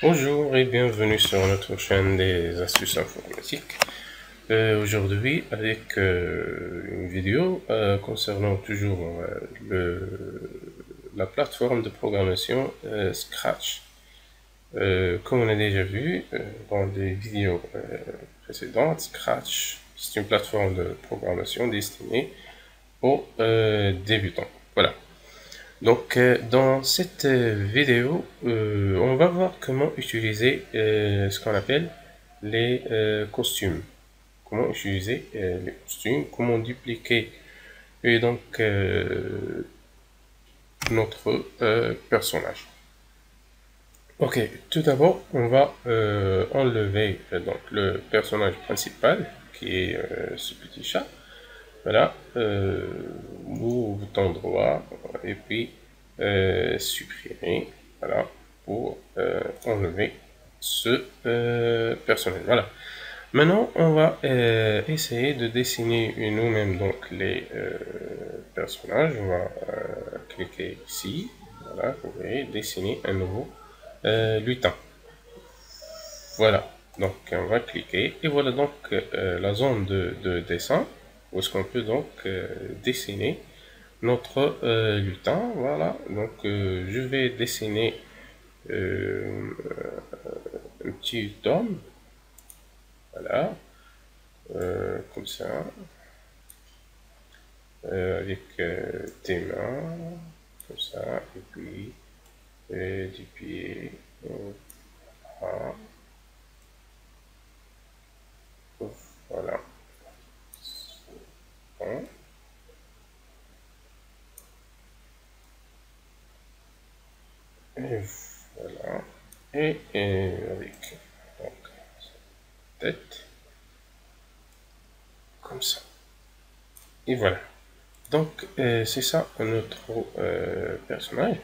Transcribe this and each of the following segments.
Bonjour et bienvenue sur notre chaîne des astuces informatiques. Aujourd'hui avec une vidéo concernant toujours la plateforme de programmation Scratch. Comme on a déjà vu dans des vidéos précédentes, Scratch c'est une plateforme de programmation destinée aux débutants. Voilà. Donc, dans cette vidéo, on va voir comment utiliser ce qu'on appelle les costumes. Comment utiliser les costumes, comment dupliquer et donc notre personnage. Ok, tout d'abord, on va enlever donc le personnage principal qui est ce petit chat. Voilà, bouton droit et puis supprimer, voilà, pour enlever ce personnage. Voilà. Maintenant, on va essayer de dessiner nous-mêmes donc les personnages. On va cliquer ici. Voilà, vous voyez, dessiner un nouveau lutin. Voilà. Donc, on va cliquer et voilà donc la zone de dessin où est-ce qu'on peut donc dessiner notre lutin. Voilà. Donc, je vais dessiner un petit homme. Voilà. Comme ça. Avec tes mains. Comme ça. Et puis des pieds. Voilà. Voilà. Bon. Et voilà. Et avec donc, tête. Comme ça. Et voilà. Donc, c'est ça notre personnage.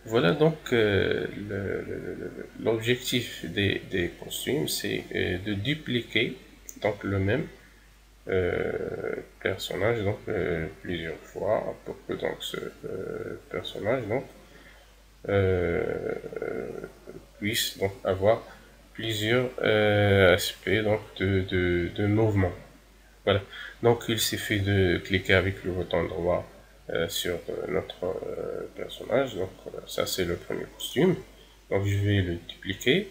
Voilà donc l'objectif des costumes, c'est de dupliquer donc le même personnage donc plusieurs fois pour que donc ce personnage donc puisse donc avoir plusieurs aspects donc de mouvement. Voilà. Donc il suffit de cliquer avec le bouton droit sur notre personnage. Donc ça c'est le premier costume. Donc je vais le dupliquer.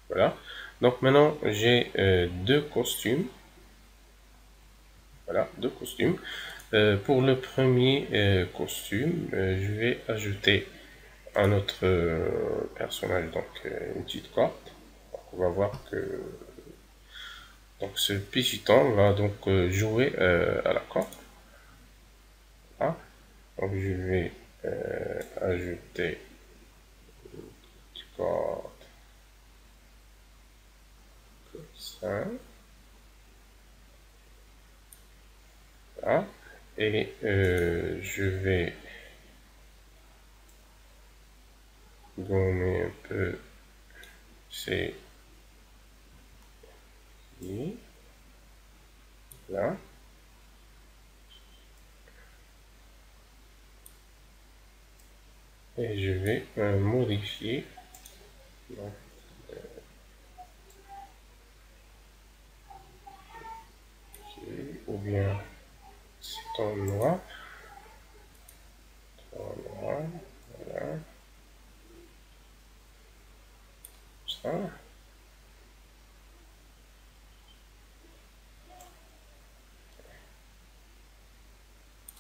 Voilà. Donc maintenant j'ai deux costumes. Voilà, deux costumes. Pour le premier costume, je vais ajouter à notre personnage donc une petite corde. Donc, on va voir que donc ce pigeon va donc jouer à la corde. Voilà. Donc je vais ajouter une petite corde comme ça. Voilà. Et je vais gommer un peu ces lignes. Là. Et je vais modifier donc, ou bien c'est en noir, voilà, ça.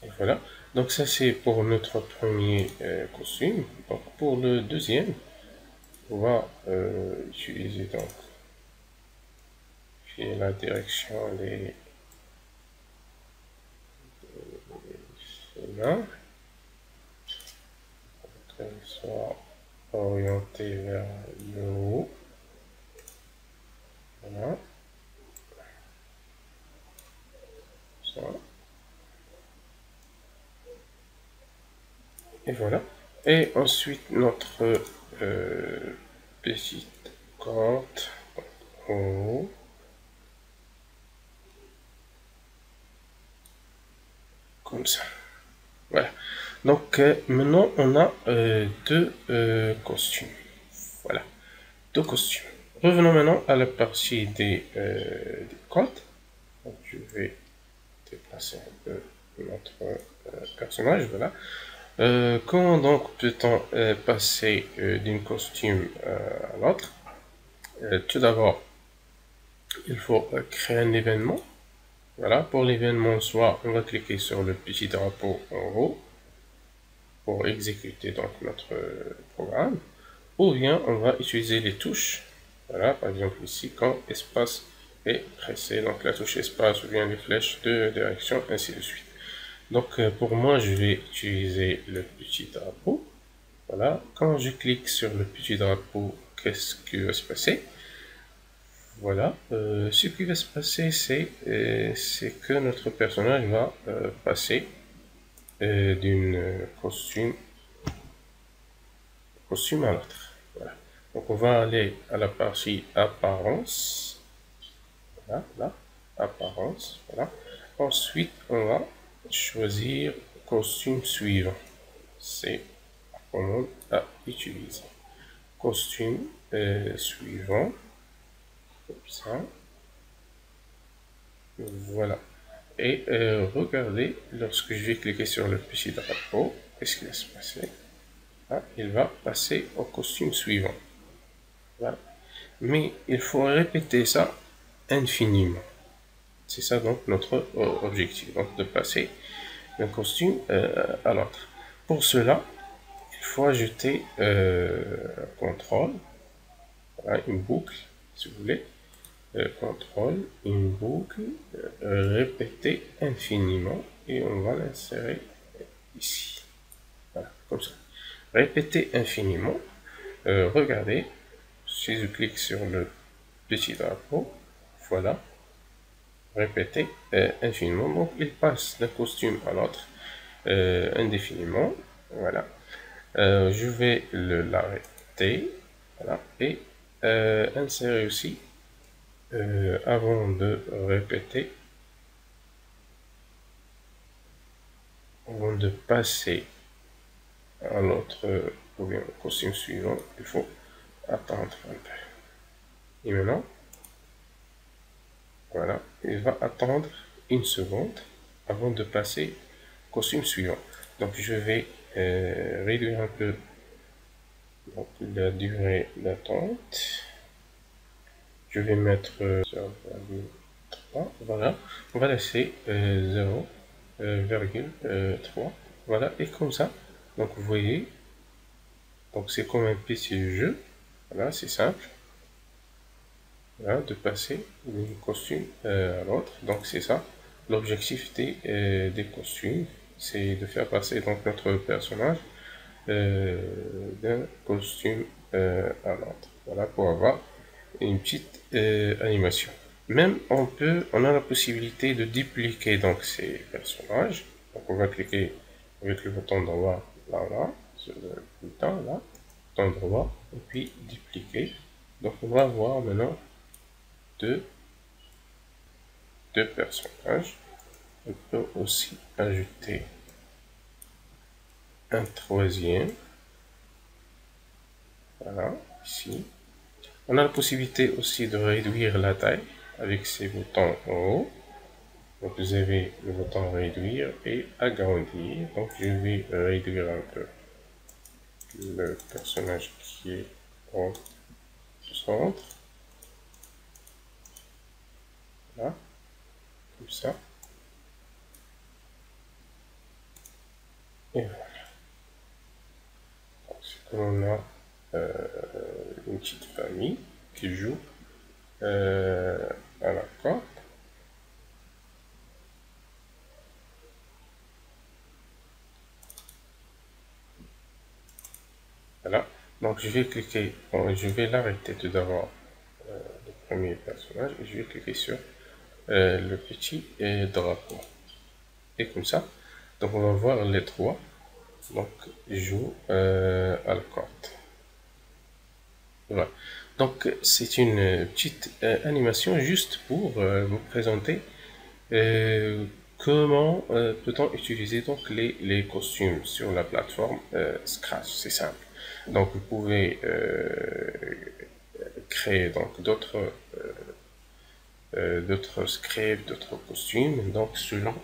Et voilà. Donc ça c'est pour notre premier costume. Donc pour le deuxième, on va utiliser donc la direction des mains. Qu'elle soit orientée vers le haut. Voilà. Ça. Et voilà. Et ensuite notre petite corde en haut. Comme ça. Voilà. Donc maintenant on a deux costumes. Voilà, deux costumes. Revenons maintenant à la partie des codes. Donc, je vais déplacer un peu notre personnage, voilà. Comment donc peut-on passer d'un costume à l'autre? Tout d'abord, il faut créer un événement. Voilà, pour l'événement, soit on va cliquer sur le petit drapeau en haut pour exécuter donc notre programme, ou bien on va utiliser les touches. Voilà, par exemple ici, quand espace est pressé, donc la touche espace ou bien les flèches de direction, ainsi de suite. Donc pour moi, je vais utiliser le petit drapeau. Voilà, quand je clique sur le petit drapeau, qu'est-ce qui va se passer? Voilà, ce qui va se passer, c'est que notre personnage va passer d'une costume à l'autre. Voilà. Donc on va aller à la partie apparence. Voilà, là, apparence. Voilà. Ensuite, on va choisir costume suivant. C'est la commande à utiliser. Costume suivant. Comme ça. Voilà. Et regardez, lorsque je vais cliquer sur le petit drapeau, qu'est-ce qui va se passer? Ah, il va passer au costume suivant. Voilà. Mais il faut répéter ça infiniment. C'est ça donc notre objectif, donc de passer d'un costume à l'autre. Pour cela, il faut ajouter un contrôle, voilà, une boucle, si vous voulez. Contrôle, une boucle, répéter infiniment, et on va l'insérer ici. Voilà, comme ça. Répéter infiniment. Regardez, si je clique sur le petit drapeau, voilà, répéter infiniment. Donc il passe d'un costume à l'autre indéfiniment. Voilà. Je vais l'arrêter. Voilà. Et insérer aussi avant de répéter, avant de passer à l'autre ou bien au costume suivant, il faut attendre un peu. Et maintenant, voilà, il va attendre une seconde avant de passer au costume suivant. Donc je vais réduire un peu donc, la durée d'attente. Je vais mettre 0,3. Voilà, on va laisser 0,3. Voilà, et comme ça, donc vous voyez, donc c'est comme un petit jeu. Voilà, c'est simple. Voilà, de passer d'un costume à l'autre. Donc c'est ça. L'objectif des costumes, c'est de faire passer donc notre personnage d'un costume à l'autre. Voilà, pour avoir une petite animation. Même on a la possibilité de dupliquer donc ces personnages. Donc on va cliquer avec le bouton droit là, sur le bouton là, bouton droit, et puis dupliquer. Donc on va avoir maintenant deux personnages. On peut aussi ajouter un troisième. Voilà, ici. On a la possibilité aussi de réduire la taille avec ces boutons en haut. Donc vous avez le bouton réduire et agrandir. Donc je vais réduire un peu le personnage qui est au centre. Voilà, comme ça. Et voilà. C'est comme on a une petite famille qui joue à la corde. Voilà, donc je vais cliquer, je vais l'arrêter tout d'abord, le premier personnage, et je vais cliquer sur le petit drapeau. Et comme ça, donc on va voir les trois, donc joue à la corde. Voilà, donc c'est une petite animation juste pour vous présenter comment peut-on utiliser donc les costumes sur la plateforme Scratch. C'est simple. Donc vous pouvez créer donc d'autres scripts, d'autres costumes, donc selon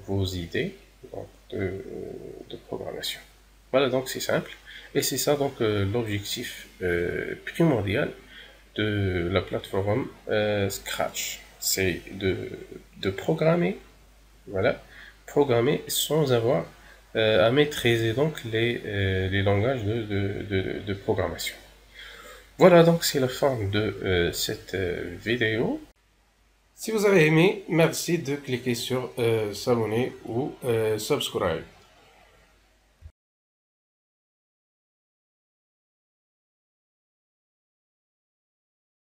vos idées donc, de programmation. Voilà, donc c'est simple. Et c'est ça donc l'objectif primordial de la plateforme Scratch. C'est de programmer, voilà, programmer sans avoir à maîtriser donc les langages de programmation. Voilà, donc c'est la fin de cette vidéo. Si vous avez aimé, merci de cliquer sur s'abonner ou subscribe.